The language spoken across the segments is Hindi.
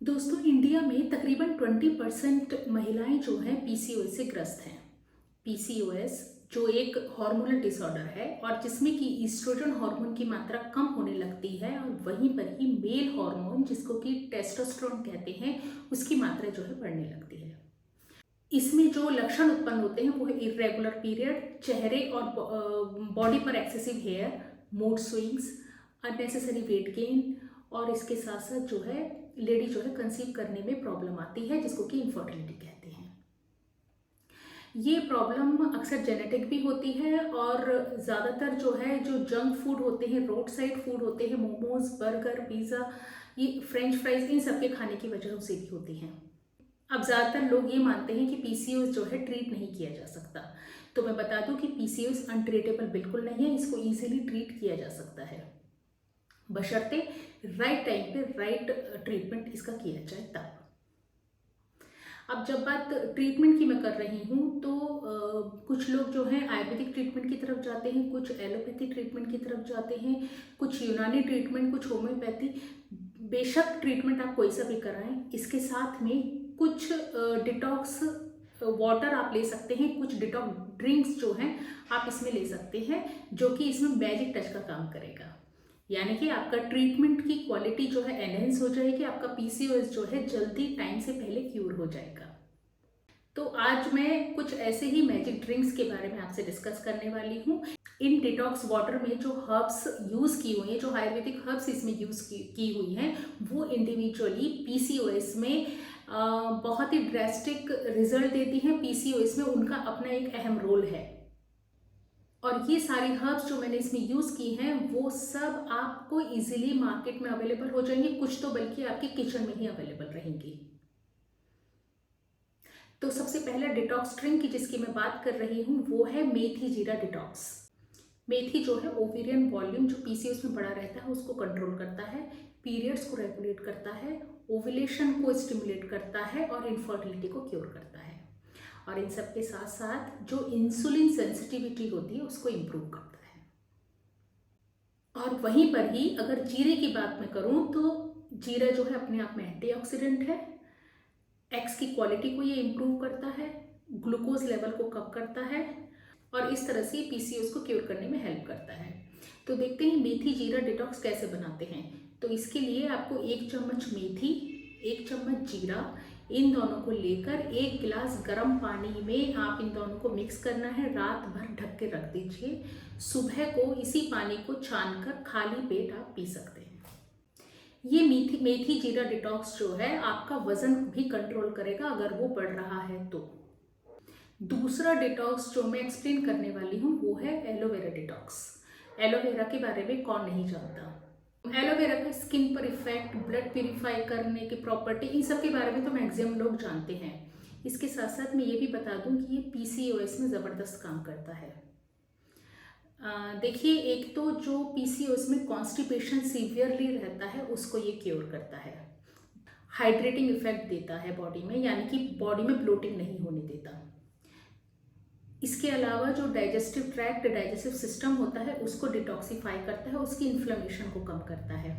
दोस्तों, इंडिया में तकरीबन 20% महिलाएं जो हैं पीसीओएस से ग्रस्त हैं। पीसीओएस जो एक हार्मोनल डिसऑर्डर है और जिसमें कि ईस्ट्रोजन हार्मोन की मात्रा कम होने लगती है और वहीं पर ही मेल हार्मोन जिसको कि टेस्टोस्टेरोन कहते हैं उसकी मात्रा जो है बढ़ने लगती है। इसमें जो लक्षण उत्पन्न होते हैं वो है इरेगुलर पीरियड, चेहरे और बॉडी पर excessive hair, mood swings, unnecessary weight gain और इसके साथ साथ जो है लेडी जो है कंसीव करने में प्रॉब्लम आती है जिसको कि इनफर्टिलिटी कहते हैं। ये प्रॉब्लम अक्सर जेनेटिक भी होती है और ज़्यादातर जो है जो जंक फूड होते हैं, रोड साइड फूड होते हैं, मोमोज, बर्गर, पिज़्ज़ा, ये फ्रेंच फ्राइज, इन सब के खाने की वजह से भी होती हैं। अब ज़्यादातर लोग ये मानते हैं कि पीसीओएस जो है ट्रीट नहीं किया जा सकता। तो मैं बता दूं कि पीसीओएस अनट्रीटेबल बिल्कुल नहीं है, इसको इजीली ट्रीट किया जा सकता है बशर्ते राइट टाइम पे राइट ट्रीटमेंट इसका किया जाए तब। अब जब बात ट्रीटमेंट की मैं कर रही हूँ तो कुछ लोग जो हैं आयुर्वेदिक ट्रीटमेंट की तरफ जाते हैं, कुछ एलोपैथी ट्रीटमेंट की तरफ जाते हैं, कुछ यूनानी ट्रीटमेंट, कुछ होम्योपैथी। बेशक ट्रीटमेंट आप कोई सा भी कराएं, इसके साथ में कुछ डिटॉक्स वाटर आप ले सकते हैं, कुछ डिटॉक्स ड्रिंक्स जो हैं आप इसमें ले सकते हैं जो कि इसमें मैजिक टच का काम करेगा। यानी कि आपका ट्रीटमेंट की क्वालिटी जो है एनहेंस हो जाएगी, आपका पीसीओएस जो है जल्दी टाइम से पहले क्यूर हो जाएगा। तो आज मैं कुछ ऐसे ही मैजिक ड्रिंक्स के बारे में आपसे डिस्कस करने वाली हूँ। इन डिटॉक्स वाटर में जो हर्ब्स यूज़ की हुई हैं, जो आयुर्वेदिक हर्ब्स इसमें यूज़ की हुई हैं, वो इंडिविजुअली पीसीओएस में बहुत ही ड्रेस्टिक रिजल्ट देती हैं। पीसीओएस में उनका अपना एक अहम रोल है और ये सारी हर्ब्स जो मैंने इसमें यूज़ की हैं वो सब आपको इजीली मार्केट में अवेलेबल हो जाएंगी, कुछ तो बल्कि आपके किचन में ही अवेलेबल रहेंगी। तो सबसे पहला डिटॉक्स ड्रिंक की जिसकी मैं बात कर रही हूँ वो है मेथी जीरा डिटॉक्स। मेथी जो है ओवेरियन वॉल्यूम जो पीसीओएस में बढ़ा रहता है उसको कंट्रोल करता है, पीरियड्स को रेगुलेट करता है, ओव्यूलेशन को स्टिमुलेट करता है और इनफर्टिलिटी को क्योर करता है। और इन सब के साथ साथ जो इंसुलिन सेंसिटिविटी होती है उसको इम्प्रूव करता है। और वहीं पर ही अगर जीरे की बात मैं करूँ तो जीरा जो है अपने आप में एंटीऑक्सीडेंट है, एक्स की क्वालिटी को ये इम्प्रूव करता है, ग्लूकोज लेवल को कम करता है और इस तरह से पीसीओएस को क्योर करने में हेल्प करता है। तो देखते हैं मेथी जीरा डिटॉक्स कैसे बनाते हैं। तो इसके लिए आपको 1 चम्मच मेथी, 1 चम्मच जीरा, इन दोनों को लेकर 1 गिलास गर्म पानी में आप इन दोनों को मिक्स करना है। रात भर ढक के रख दीजिए, सुबह को इसी पानी को छानकर खाली पेट आप पी सकते हैं। ये मेथी जीरा डिटॉक्स जो है आपका वजन भी कंट्रोल करेगा अगर वो बढ़ रहा है तो। दूसरा डिटॉक्स जो मैं एक्सप्लेन करने वाली हूँ वो है एलोवेरा डिटॉक्स। एलोवेरा के बारे में कौन नहीं जानता। एलोवेरा का स्किन पर इफेक्ट, ब्लड प्यूरिफाई करने की प्रॉपर्टी, इन सब के बारे में तो मैक्सिमम लोग जानते हैं। इसके साथ साथ मैं ये भी बता दूं कि ये पीसीओएस में ज़बरदस्त काम करता है। देखिए, एक तो जो पीसीओएस में कॉन्स्टिपेशन सीवियरली रहता है उसको ये क्योर करता है, हाइड्रेटिंग इफेक्ट देता है बॉडी में, यानी कि बॉडी में ब्लोटिंग नहीं होने देता। इसके अलावा जो डाइजेस्टिव ट्रैक्ट, डाइजेस्टिव सिस्टम होता है उसको डिटॉक्सिफाई करता है, उसकी इन्फ्लेमेशन को कम करता है।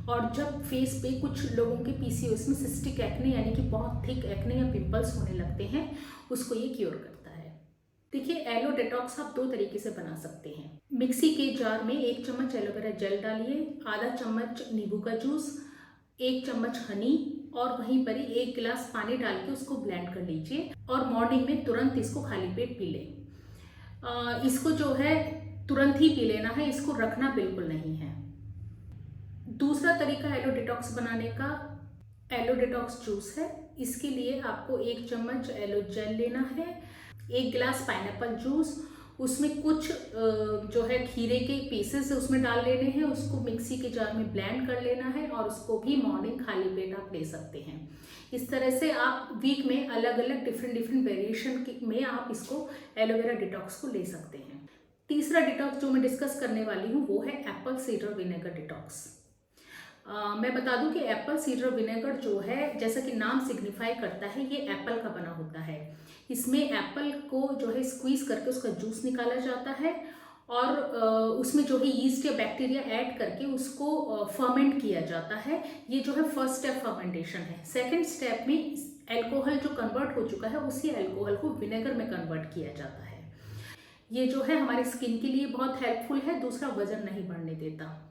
और जब फेस पे कुछ लोगों के पीसीओएस में सिस्टिक एक्ने यानी कि बहुत थिक एक्ने या पिंपल्स होने लगते हैं उसको ये क्योर करता है। देखिए, एलो डिटॉक्स आप 2 तरीके से बना सकते हैं। मिक्सी के जार में 1 चम्मच एलोवेरा जेल डालिए, आधा चम्मच नींबू का जूस, 1 चम्मच हनी और वहीं पर ही 1 गिलास पानी डाल के उसको ब्लेंड कर लीजिए और मॉर्निंग में तुरंत इसको खाली पेट पी लें। इसको जो है तुरंत ही पी लेना है, इसको रखना बिल्कुल नहीं है। दूसरा तरीका एलो डिटॉक्स बनाने का एलो डिटॉक्स जूस है। इसके लिए आपको 1 चम्मच एलो जेल लेना है, 1 गिलास पाइनएप्पल जूस, उसमें कुछ जो है खीरे के पीसेस उसमें डाल लेने हैं, उसको मिक्सी के जार में ब्लेंड कर लेना है और उसको भी मॉर्निंग खाली पेट आप ले सकते हैं। इस तरह से आप वीक में अलग अलग डिफरेंट वेरिएशन में आप इसको एलोवेरा डिटॉक्स को ले सकते हैं। तीसरा डिटॉक्स जो मैं डिस्कस करने वाली हूँ वो है एप्पल सीडर विनेगर डिटॉक्स। मैं बता दूं कि एप्पल सीडर विनेगर जो है, जैसा कि नाम सिग्निफाई करता है, ये एप्पल का बना होता है। इसमें एप्पल को जो है स्क्वीज करके उसका जूस निकाला जाता है और उसमें जो है यीस्ट या बैक्टीरिया ऐड करके उसको फर्मेंट किया जाता है। ये जो है फर्स्ट स्टेप फर्मेंटेशन है। सेकंड स्टेप में अल्कोहल जो कन्वर्ट हो चुका है उसी अल्कोहल को विनेगर में कन्वर्ट किया जाता है। ये जो है हमारे स्किन के लिए बहुत हेल्पफुल है। दूसरा, वजन नहीं बढ़ने देता।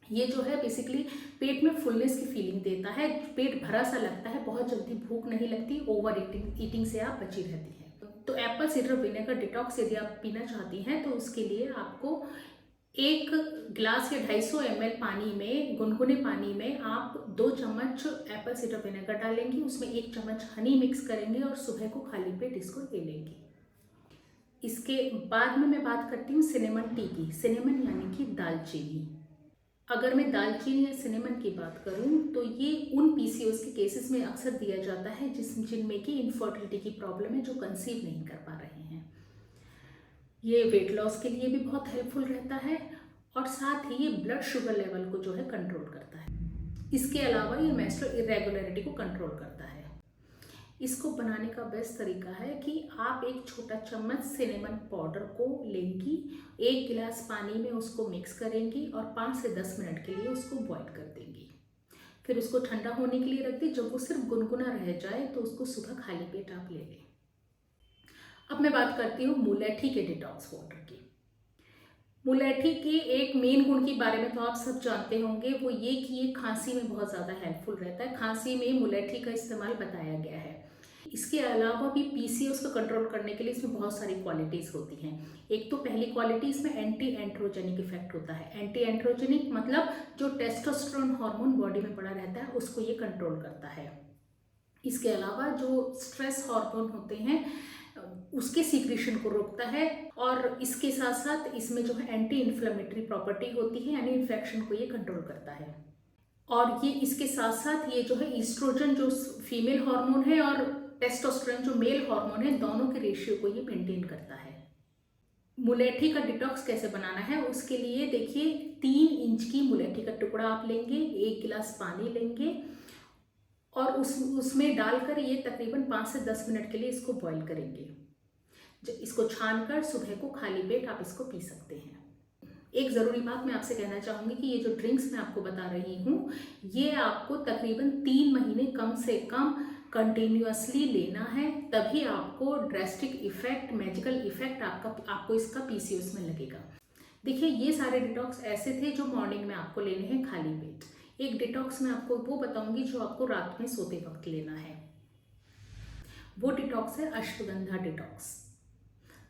ये जो है बेसिकली पेट में फुलनेस की फीलिंग देता है, पेट भरा सा लगता है, बहुत जल्दी भूख नहीं लगती, ओवर ईटिंग से आप बची रहती हैं। तो एप्पल साइडर विनेगर डिटॉक्स यदि आप पीना चाहती हैं तो उसके लिए आपको 1 गिलास या 250 ml पानी में, गुनगुने पानी में आप 2 चम्मच एप्पल साइडर विनेगर डालेंगी, उसमें 1 चम्मच हनी मिक्स करेंगे और सुबह को खाली पेट इसको ले लेंगी। इसके बाद में मैं बात करती हूँ सिनेमन टी की। सिनेमन यानी कि दालचीनी। अगर मैं दालचीनी या सिनेमन की बात करूं तो ये उन पीसीओएस के केसेस में अक्सर दिया जाता है जिनमें कि इनफर्टिलिटी की प्रॉब्लम है, जो कंसीव नहीं कर पा रहे हैं। ये वेट लॉस के लिए भी बहुत हेल्पफुल रहता है और साथ ही ये ब्लड शुगर लेवल को जो है कंट्रोल करता है। इसके अलावा ये मेंस्ट्रुअल इरेगुलरिटी को कंट्रोल करता है। इसको बनाने का बेस्ट तरीका है कि आप 1 छोटा चम्मच सिनेमन पाउडर को लेंगी, 1 गिलास पानी में उसको मिक्स करेंगी और 5 से 10 मिनट के लिए उसको बॉईल कर देंगी। फिर उसको ठंडा होने के लिए रख दी। जब वो सिर्फ गुनगुना रह जाए तो उसको सुबह खाली पेट आप ले लें। अब मैं बात करती हूँ मुलेठी के डिटॉक्स वाटर की। मुलेठी के एक मेन गुण के बारे में तो आप सब जानते होंगे, वो ये कि ये खांसी में बहुत ज़्यादा हेल्पफुल रहता है। खांसी में मुलेठी का इस्तेमाल बताया गया है। इसके अलावा भी पीसीओएस को कंट्रोल करने के लिए इसमें बहुत सारी क्वालिटीज़ होती हैं। एक तो पहली क्वालिटी, इसमें एंटी एंड्रोजेनिक इफेक्ट होता है। एंटी एंड्रोजेनिक मतलब जो टेस्टोस्टेरोन हार्मोन बॉडी में पड़ा रहता है उसको ये कंट्रोल करता है। इसके अलावा जो स्ट्रेस हार्मोन होते हैं उसके सीक्रेशन को रोकता है और इसके साथ साथ इसमें जो है एंटी इन्फ्लेमेटरी प्रॉपर्टी होती है, यानी इन्फेक्शन को ये कंट्रोल करता है। और ये इसके साथ साथ ये जो है ईस्ट्रोजन जो फीमेल हार्मोन है और टेस्टोस्टेरोन जो मेल हार्मोन है, दोनों के रेशियो को ये मेंटेन करता है। मुलेठी का डिटॉक्स कैसे बनाना है उसके लिए देखिए, 3 इंच की मुलेठी का टुकड़ा आप लेंगे, 1 गिलास पानी लेंगे और उसमें डालकर ये तकरीबन 5 से 10 मिनट के लिए इसको बॉईल करेंगे। इसको छानकर सुबह को खाली पेट आप इसको पी सकते हैं। एक ज़रूरी बात मैं आपसे कहना चाहूँगी कि ये जो ड्रिंक्स मैं आपको बता रही हूँ, ये आपको तकरीबन 3 महीने कम से कम कंटिन्यूअसली लेना है, तभी आपको ड्रेस्टिक इफेक्ट, मैजिकल इफेक्ट आपको इसका पीसीओएस में लगेगा। देखिए, ये सारे डिटॉक्स ऐसे थे जो मॉर्निंग में आपको लेने हैं खाली पेट। एक डिटॉक्स मैं आपको वो बताऊंगी जो आपको रात में सोते वक्त लेना है। वो डिटॉक्स है अश्वगंधा डिटॉक्स।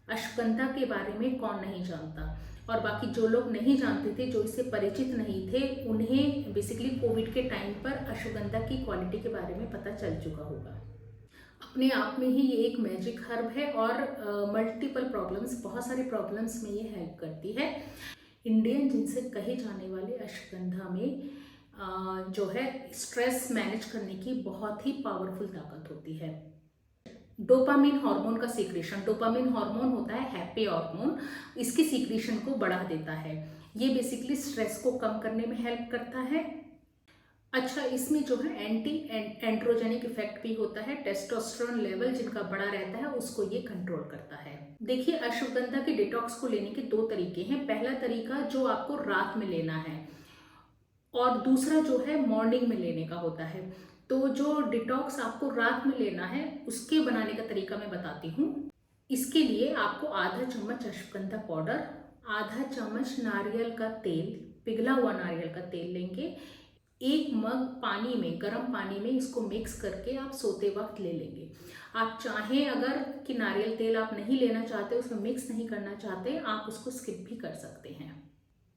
अश्वगंधा के बारे में कौन नहीं जानता, और बाकी जो लोग नहीं जानते थे, जो इससे परिचित नहीं थे, उन्हें बेसिकली कोविड के टाइम पर अश्वगंधा की क्वालिटी के बारे में पता चल चुका होगा। अपने आप में ही ये एक मैजिक हर्ब है और मल्टीपल प्रॉब्लम्स, बहुत सारे प्रॉब्लम्स में ये हेल्प करती है। इंडियन जिनसे कहे जाने वाले अश्वगंधा में जो है स्ट्रेस मैनेज करने की बहुत ही पावरफुल ताकत होती है। डोपामिन हार्मोन का सीक्रेशन, डोपामिन हार्मोन होता है हैप्पी हार्मोन, इसके सीक्रेशन को बढ़ा देता है। ये बेसिकली स्ट्रेस को कम करने में हेल्प करता है। अच्छा, इसमें जो है एंटी एंड्रोजेनिक इफेक्ट भी होता है। टेस्टोस्टेरोन लेवल जिनका बढ़ा रहता है उसको ये कंट्रोल करता है। देखिए, अश्वगंधा के डिटॉक्स को लेने के 2 तरीके हैं। पहला तरीका जो आपको रात में लेना है और दूसरा जो है मॉर्निंग में लेने का होता है। तो जो डिटॉक्स आपको रात में लेना है उसके बनाने का तरीका मैं बताती हूँ। इसके लिए आपको आधा चम्मच अश्वगंधा पाउडर, आधा चम्मच नारियल का तेल, पिघला हुआ नारियल का तेल लेंगे, 1 मग पानी में, गर्म पानी में इसको मिक्स करके आप सोते वक्त ले लेंगे। आप चाहें अगर कि नारियल तेल आप नहीं लेना चाहते, उसमें मिक्स नहीं करना चाहते, आप उसको स्किप भी कर सकते हैं।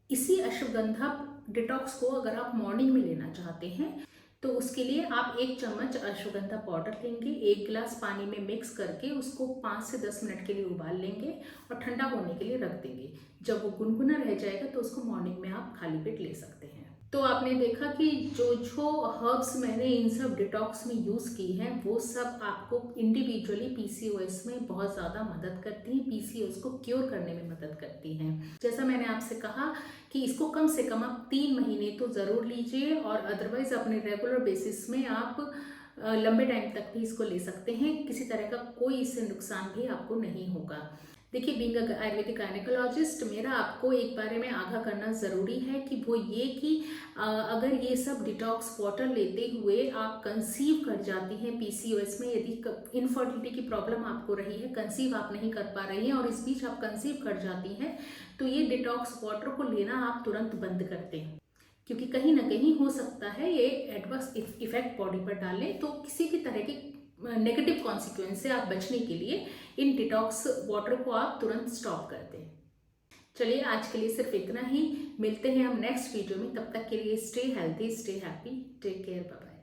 इसी अश्वगंधा डिटॉक्स को अगर आप मॉर्निंग में लेना चाहते हैं तो उसके लिए आप 1 चम्मच अश्वगंधा पाउडर लेंगे, 1 गिलास पानी में मिक्स करके उसको 5 से 10 मिनट के लिए उबाल लेंगे और ठंडा होने के लिए रख देंगे। जब वो गुनगुना रह जाएगा तो उसको मॉर्निंग में आप खाली पेट ले सकते हैं। तो आपने देखा कि जो हर्ब्स मैंने इन सब डिटॉक्स में यूज़ की हैं, वो सब आपको इंडिविजुअली पीसीओएस में बहुत ज़्यादा मदद करती हैं, पीसीओएस को क्योर करने में मदद करती हैं। जैसा मैंने आपसे कहा कि इसको कम से कम आप 3 महीने तो ज़रूर लीजिए और अदरवाइज़ अपने रेगुलर बेसिस में आप लंबे टाइम तक भी इसको ले सकते हैं। किसी तरह का कोई इससे नुकसान भी आपको नहीं होगा। देखिए, बीइंग अ आयुर्वेदिक गायनेकोलॉजिस्ट मेरा आपको एक बारे में आगाह करना ज़रूरी है कि वो ये कि अगर ये सब डिटॉक्स वाटर लेते हुए आप कंसीव कर जाती हैं पीसीओएस में, यदि इनफर्टिलिटी की प्रॉब्लम आपको रही है, कंसीव आप नहीं कर पा रही हैं और इस बीच आप कंसीव कर जाती हैं, तो ये डिटॉक्स वाटर को लेना आप तुरंत बंद कर दें, क्योंकि कहीं ना कहीं हो सकता है ये एडवर्स इफेक्ट बॉडी पर डाले। तो किसी भी तरह की नेगेटिव कॉन्सिक्वेंस से आप बचने के लिए इन डिटॉक्स वाटर को आप तुरंत स्टॉप कर दें। चलिए, आज के लिए सिर्फ इतना ही। मिलते हैं हम नेक्स्ट वीडियो में। तब तक के लिए stay healthy, stay happy, take care, bye bye.